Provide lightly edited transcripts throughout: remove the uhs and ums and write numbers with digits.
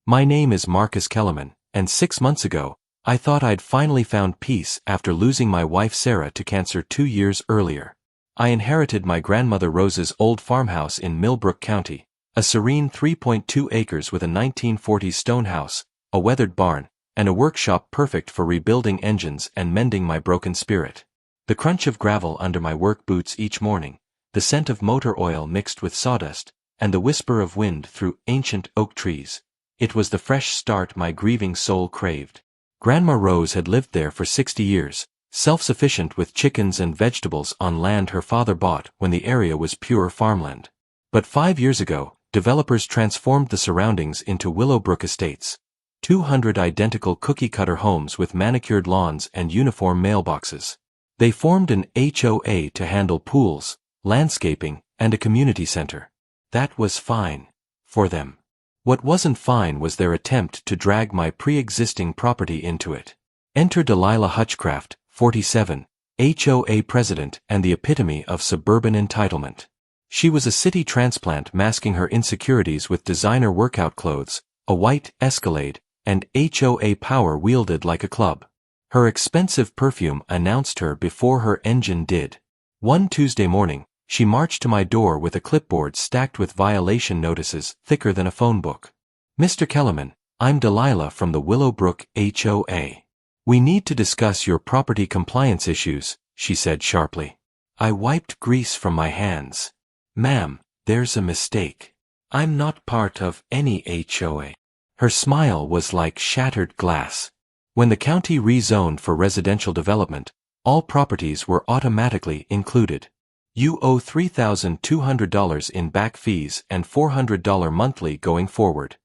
My name is Marcus Kellerman, and 6 months ago, I thought I'd finally found peace after losing my wife Sarah to cancer 2 years earlier. I inherited my grandmother Rose's old farmhouse in Millbrook County, a serene 3.2 acres with a 1940s stone house, a weathered barn, and a workshop perfect for rebuilding engines and mending my broken spirit. The crunch of gravel under my work boots each morning, the scent of motor oil mixed with sawdust, and the whisper of wind through ancient oak trees. It was the fresh start my grieving soul craved. Grandma Rose had lived there for 60 years, self-sufficient with chickens and vegetables on land her father bought when the area was pure farmland. But 5 years ago, developers transformed the surroundings into Willowbrook Estates. 200 identical cookie-cutter homes with manicured lawns and uniform mailboxes. They formed an HOA to handle pools, landscaping, and a community center. That was fine. For them. What wasn't fine was their attempt to drag my pre-existing property into it. Enter Delilah Hutchcraft, 47, HOA president and the epitome of suburban entitlement. She was a city transplant masking her insecurities with designer workout clothes, a white Escalade, and HOA power wielded like a club. Her expensive perfume announced her before her engine did. One Tuesday morning, she marched to my door with a clipboard stacked with violation notices thicker than a phone book. Mr. Kellerman, I'm Delilah from the Willowbrook HOA. We need to discuss your property compliance issues, she said sharply. I wiped grease from my hands. Ma'am, there's a mistake. I'm not part of any HOA. Her smile was like shattered glass. When the county rezoned for residential development, all properties were automatically included. You owe $3,200 in back fees and $400 monthly going forward.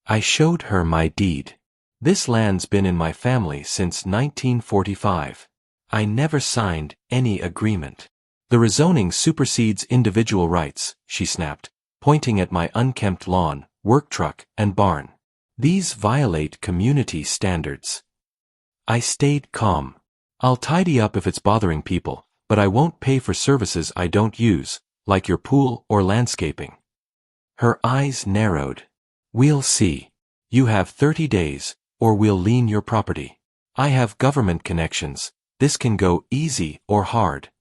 I showed her my deed. This land's been in my family since 1945. I never signed any agreement. The rezoning supersedes individual rights, she snapped, pointing at my unkempt lawn, work truck, and barn. These violate community standards. I stayed calm. I'll tidy up if it's bothering people, but I won't pay for services I don't use, like your pool or landscaping. Her eyes narrowed. We'll see. You have 30 days, or we'll lien your property. I have government connections. This can go easy or hard.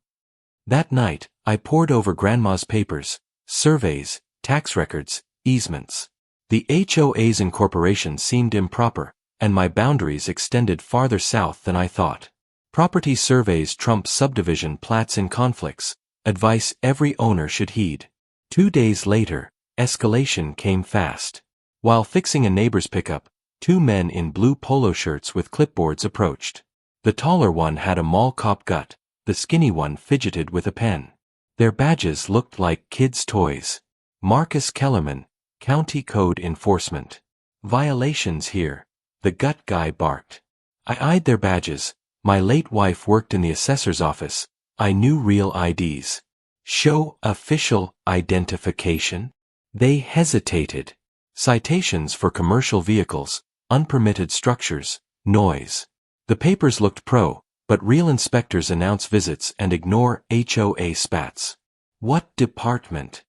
That night, I pored over Grandma's papers, surveys, tax records, easements. The HOA's incorporation seemed improper, and my boundaries extended farther south than I thought. Property surveys trump subdivision plats in conflicts, advice every owner should heed. 2 days later, escalation came fast. While fixing a neighbor's pickup, 2 men in blue polo shirts with clipboards approached. The taller one had a mall cop gut, the skinny one fidgeted with a pen. Their badges looked like kids' toys. Marcus Kellerman, County Code Enforcement. Violations here, the gut guy barked. I eyed their badges. My late wife worked in the assessor's office. I knew real IDs. Show official identification? They hesitated. Citations for commercial vehicles, unpermitted structures, noise. The papers looked pro, but real inspectors announce visits and ignore HOA spats. What department?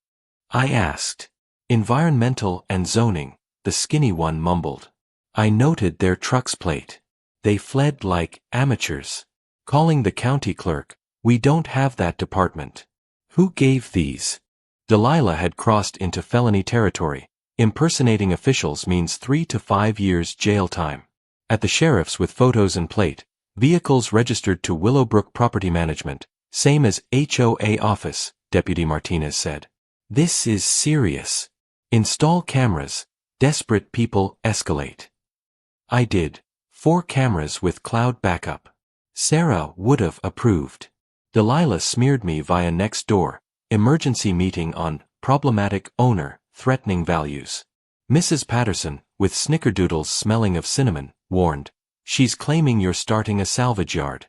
I asked. Environmental and zoning, the skinny one mumbled. I noted their truck's plate. They fled like amateurs. Calling the county clerk, we don't have that department. Who gave these? Delilah had crossed into felony territory. Impersonating officials means 3 to 5 years jail time. At the sheriff's with photos and plate, vehicles registered to Willowbrook Property Management, same as HOA office, Deputy Martinez said. This is serious. Install cameras. Desperate people escalate. I did. 4 cameras with cloud backup. Sarah would've approved. Delilah smeared me via next door. Emergency meeting on problematic owner, threatening values. Mrs. Patterson, with snickerdoodles smelling of cinnamon, warned, she's claiming you're starting a salvage yard.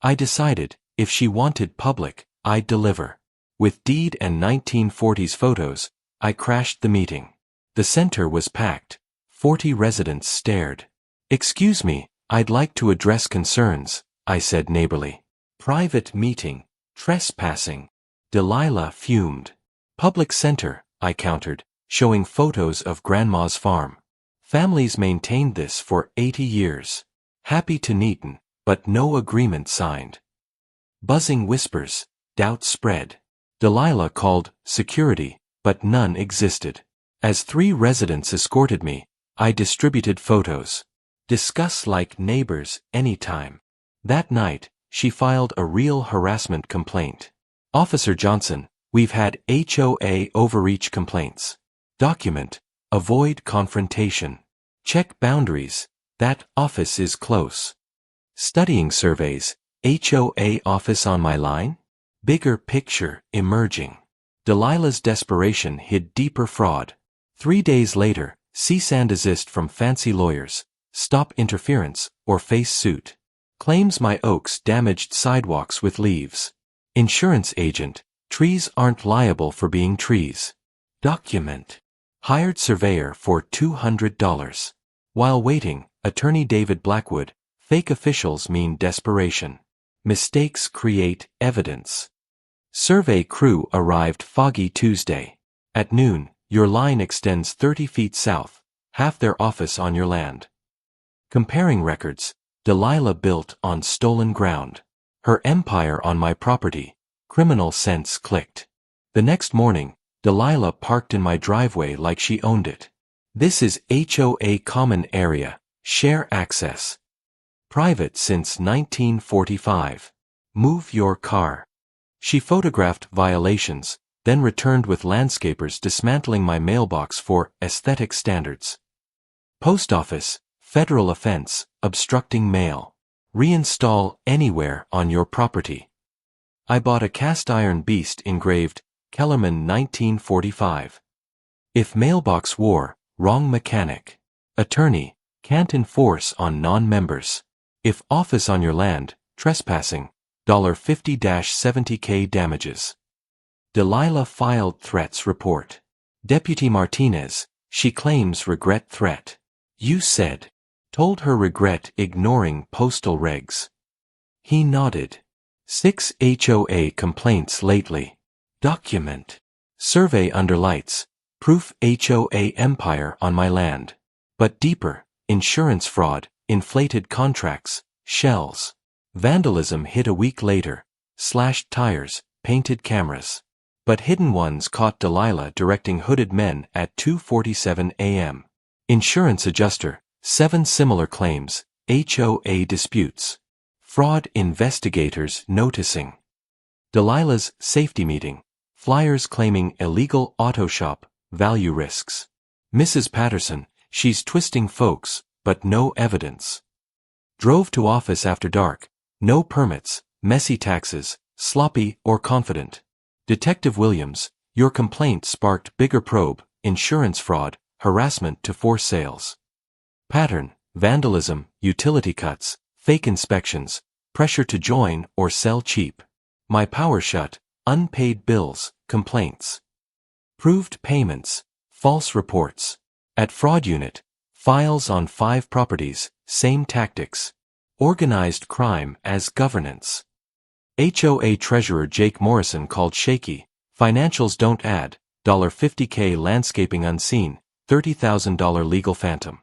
I decided, if she wanted public, I'd deliver. With deed and 1940s photos, I crashed the meeting. The center was packed. 40 residents stared. Excuse me, I'd like to address concerns, I said neighborly. Private meeting. Trespassing. Delilah fumed. Public center, I countered, showing photos of Grandma's farm. Families maintained this for 80 years. Happy to Neaton, but no agreement signed. Buzzing whispers, doubt spread. Delilah called security, but none existed. As 3 residents escorted me, I distributed photos. Discuss like neighbors anytime. That night, she filed a real harassment complaint. Officer Johnson, we've had HOA overreach complaints. Document, avoid confrontation. Check boundaries, that office is close. Studying surveys, HOA office on my line? Bigger picture emerging. Delilah's desperation hid deeper fraud. 3 days later, cease and desist from fancy lawyers, stop interference, or face suit. Claims my oaks damaged sidewalks with leaves. Insurance agent, trees aren't liable for being trees. Document. Hired surveyor for $200. While waiting, attorney David Blackwood, fake officials mean desperation. Mistakes create evidence. Survey crew arrived foggy Tuesday. At noon, your line extends 30 feet south, half their office on your land. Comparing records, Delilah built on stolen ground. Her empire on my property, criminal sense clicked. The next morning, Delilah parked in my driveway like she owned it. This is HOA common area, share access. Private since 1945. Move your car. She photographed violations, then returned with landscapers dismantling my mailbox for aesthetic standards. Post office, federal offense, obstructing mail. Reinstall anywhere on your property. I bought a cast iron beast engraved, Kellerman 1945. If mailbox war, wrong mechanic. Attorney, can't enforce on non-members. If office on your land, trespassing, $50-70K damages. Delilah filed threats report. Deputy Martinez, she claims regret threat. You said. Told her regret ignoring postal regs. He nodded. 6 HOA complaints lately. Document. Survey under lights. Proof HOA empire on my land. But deeper, insurance fraud, inflated contracts, shells. Vandalism hit a week later. Slashed tires, painted cameras. But hidden ones caught Delilah directing hooded men at 2:47 a.m. Insurance adjuster, 7 similar claims, HOA disputes. Fraud investigators noticing. Delilah's safety meeting, flyers claiming illegal auto shop, value risks. Mrs. Patterson, she's twisting folks, but no evidence. Drove to office after dark, no permits, messy taxes, sloppy or confident. Detective Williams, your complaint sparked bigger probe, insurance fraud, harassment to force sales. Pattern, vandalism, utility cuts, fake inspections, pressure to join or sell cheap. My power shut, unpaid bills, complaints. Proved payments, false reports. At fraud unit, files on 5 properties, same tactics. Organized crime as governance. HOA treasurer Jake Morrison called shaky, financials don't add, $50K landscaping unseen, $30,000 legal phantom.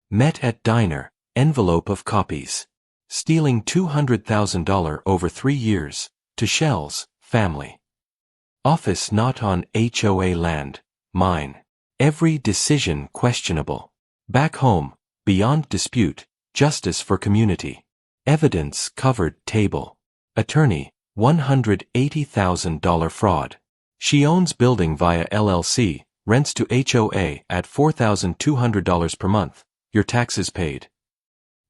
Met at diner, envelope of copies. Stealing $200,000 over 3 years, to Shell's, family. Office not on HOA land, mine. Every decision questionable. Back home, beyond dispute, justice for community. Evidence covered table. Attorney, $180,000 fraud. She owns building via LLC, rents to HOA at $4,200 per month, your taxes paid.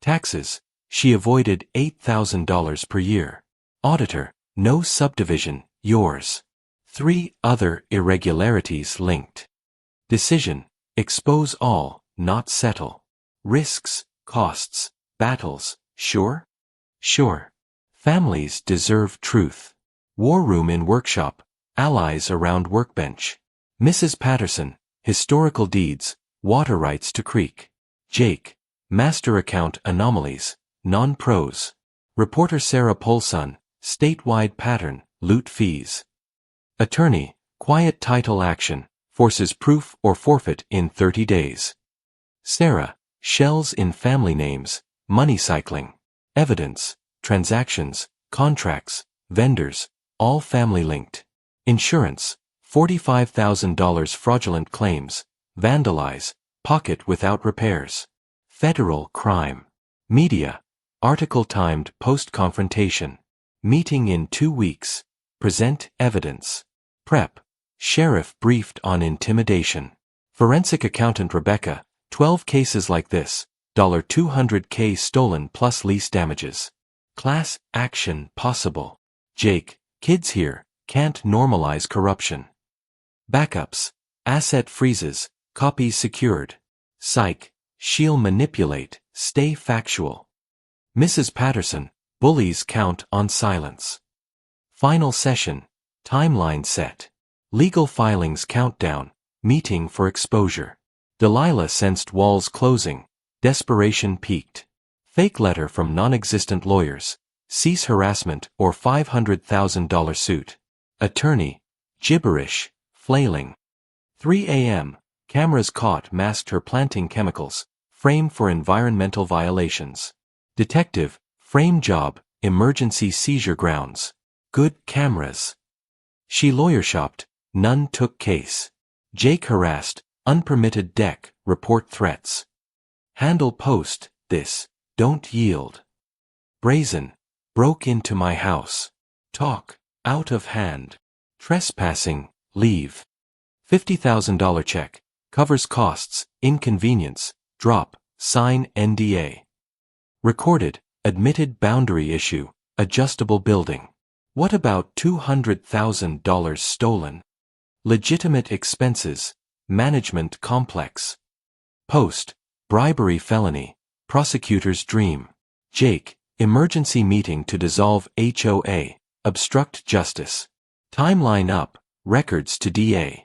Taxes, she avoided $8,000 per year. Auditor, no subdivision, yours. 3 other irregularities linked. Decision, expose all, not settle. Risks, costs, battles, sure? Sure. Families deserve truth. War room in workshop, allies around workbench. Mrs. Patterson, historical deeds, water rights to creek. Jake, master account anomalies, non-pros. Reporter Sarah Polson, statewide pattern, loot fees. Attorney, quiet title action, forces proof or forfeit in 30 days. Sarah, shells in family names, money cycling. Evidence, transactions, contracts, vendors, all family linked. Insurance, $45,000 fraudulent claims, vandalize, pocket without repairs. Federal crime. Media, article timed post-confrontation. Meeting in 2 weeks. Present evidence. Prep, sheriff briefed on intimidation. Forensic accountant Rebecca, 12 cases like this, $200K stolen plus lease damages. Class action possible. Jake, kids here, can't normalize corruption. Backups, asset freezes, copies secured. Psych, she'll manipulate, stay factual. Mrs. Patterson, bullies count on silence. Final session, timeline set. Legal filings countdown, meeting for exposure. Delilah sensed walls closing, desperation peaked. Fake letter from non-existent lawyers, cease harassment or $500,000 suit. Attorney, gibberish, flailing. 3 a.m., cameras caught masked her planting chemicals, frame for environmental violations. Detective, frame job, emergency seizure grounds. Good cameras. She lawyer shopped, none took case. Jake harassed, unpermitted deck, report threats. Handle post, this, don't yield. Brazen, broke into my house. Talk, out of hand. Trespassing, leave. $50,000 check, covers costs, inconvenience, drop, sign NDA. Recorded, admitted boundary issue, adjustable building. What about $200,000 stolen? Legitimate expenses, management complex. Post, bribery felony, prosecutor's dream. Jake, emergency meeting to dissolve HOA, obstruct justice. Timeline up, records to DA.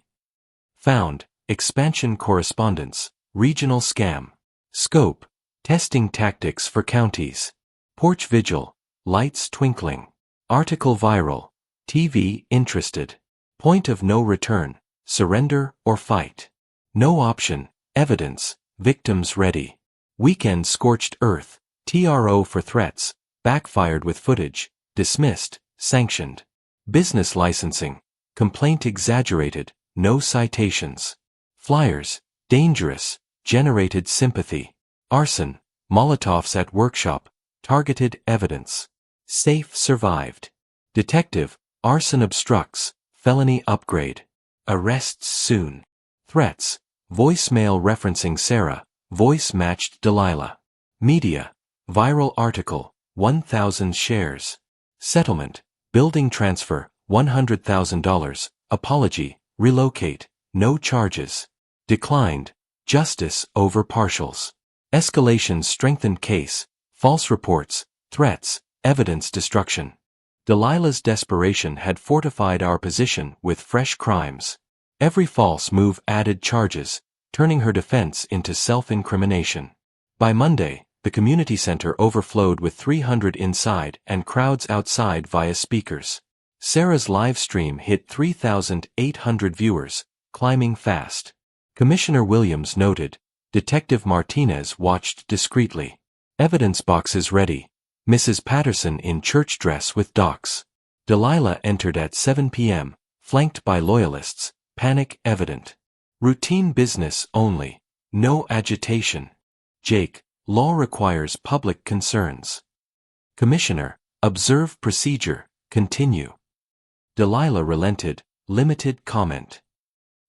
Found, expansion correspondence, regional scam. Scope, testing tactics for counties. Porch vigil, lights twinkling. Article viral, TV interested. Point of no return, surrender or fight. No option, evidence, victims ready. Weekend scorched earth, TRO for threats, backfired with footage, dismissed, sanctioned. Business licensing, complaint exaggerated, no citations. Flyers, dangerous, generated sympathy. Arson, Molotovs at workshop, targeted evidence. Safe survived. Detective, arson obstructs, felony upgrade. Arrests soon. Threats, voicemail referencing Sarah, voice matched Delilah. Media, viral article, 1,000 shares. Settlement, building transfer, $100,000, apology, relocate, no charges. Declined, justice over partials. Escalation strengthened case, false reports, threats, evidence destruction. Delilah's desperation had fortified our position with fresh crimes. Every false move added charges, turning her defense into self-incrimination. By Monday, the community center overflowed with 300 inside and crowds outside via speakers. Sarah's live stream hit 3,800 viewers, climbing fast. Commissioner Williams noted, Detective Martinez watched discreetly. Evidence boxes ready. Mrs. Patterson in church dress with docs. Delilah entered at 7 p.m., flanked by loyalists, panic evident. Routine business only. No agitation. Jake, law requires public concerns. Commissioner, observe procedure, continue. Delilah relented, limited comment.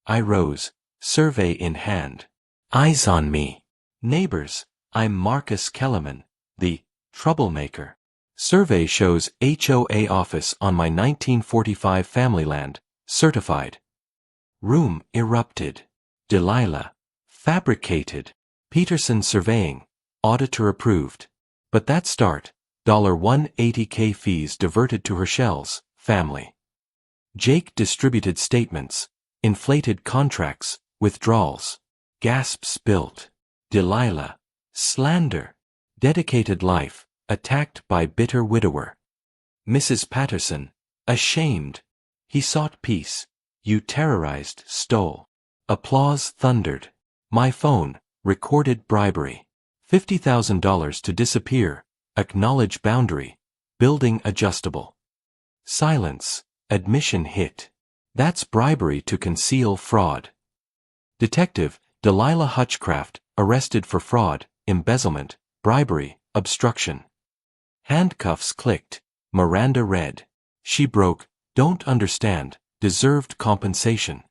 I rose, survey in hand. Eyes on me. Neighbors, I'm Marcus Kellerman, the troublemaker. Survey shows HOA office on my 1945 family land, certified. Room erupted. Delilah. Fabricated. Peterson surveying. Auditor approved. But that start, $180K fees diverted to Herschel's family. Jake distributed statements. Inflated contracts, withdrawals. Gasps built. Delilah. Slander. Dedicated life, attacked by bitter widower. Mrs. Patterson. Ashamed. He sought peace. You terrorized, stole. Applause thundered. My phone, recorded bribery. $50,000 to disappear, acknowledge boundary, building adjustable. Silence, admission hit. That's bribery to conceal fraud. Detective, Delilah Hutchcraft, arrested for fraud, embezzlement, bribery, obstruction. Handcuffs clicked. Miranda read. She broke, don't understand, deserved compensation.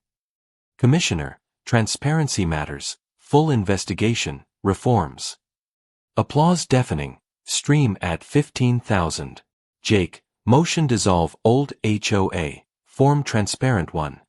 Commissioner, transparency matters, full investigation, reforms. Applause deafening, stream at 15,000. Jake, motion dissolve old HOA, form transparent one.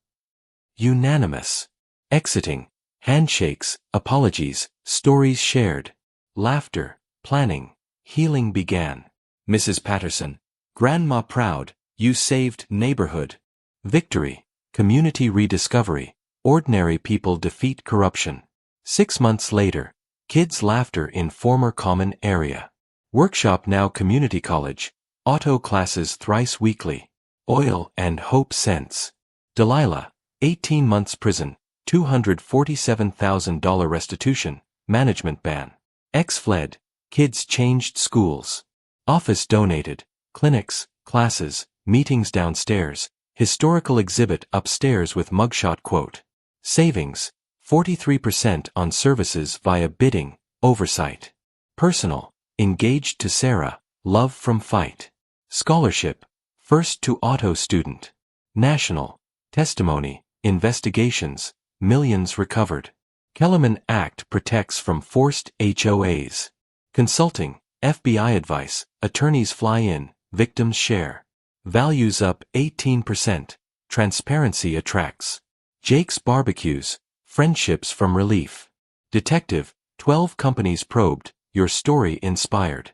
Unanimous. Exiting, handshakes, apologies, stories shared. Laughter, planning, healing began. Mrs. Patterson, Grandma proud, you saved neighborhood. Victory, community rediscovery, ordinary people defeat corruption. 6 months later, kids' laughter in former common area. Workshop now community college, auto classes thrice weekly. Oil and hope cents. Delilah, 18 months prison, $247,000 restitution, management ban. Ex fled, kids changed schools. Office donated, clinics, classes, meetings downstairs, historical exhibit upstairs with mugshot quote. Savings, 43% on services via bidding, oversight. Personal, engaged to Sarah, love from fight. Scholarship, first to auto student. National, testimony, investigations, millions recovered. Kellerman Act protects from forced HOAs. Consulting, FBI advice, attorneys fly in, victims share. Values up 18%, transparency attracts. Jake's barbecues, friendships from relief. Detective, 12 companies probed, your story inspired.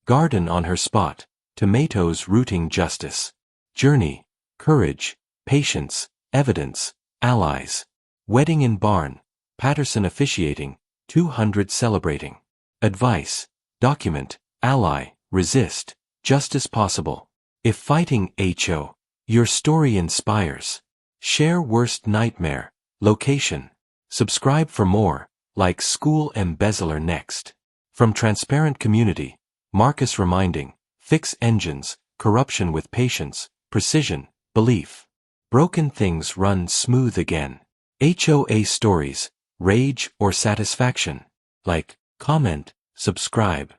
Garden on her spot, tomatoes rooting justice. Journey, courage, patience, evidence, allies. Wedding in barn, Patterson officiating, 200 celebrating. Advice, document, ally, resist, justice possible. If fighting HO, your story inspires. Share worst nightmare, location. Subscribe for more, like school embezzler next. From transparent community, Marcus reminding, fix engines, corruption with patience, precision, belief. Broken things run smooth again. HOA stories, rage or satisfaction. Like, comment, subscribe.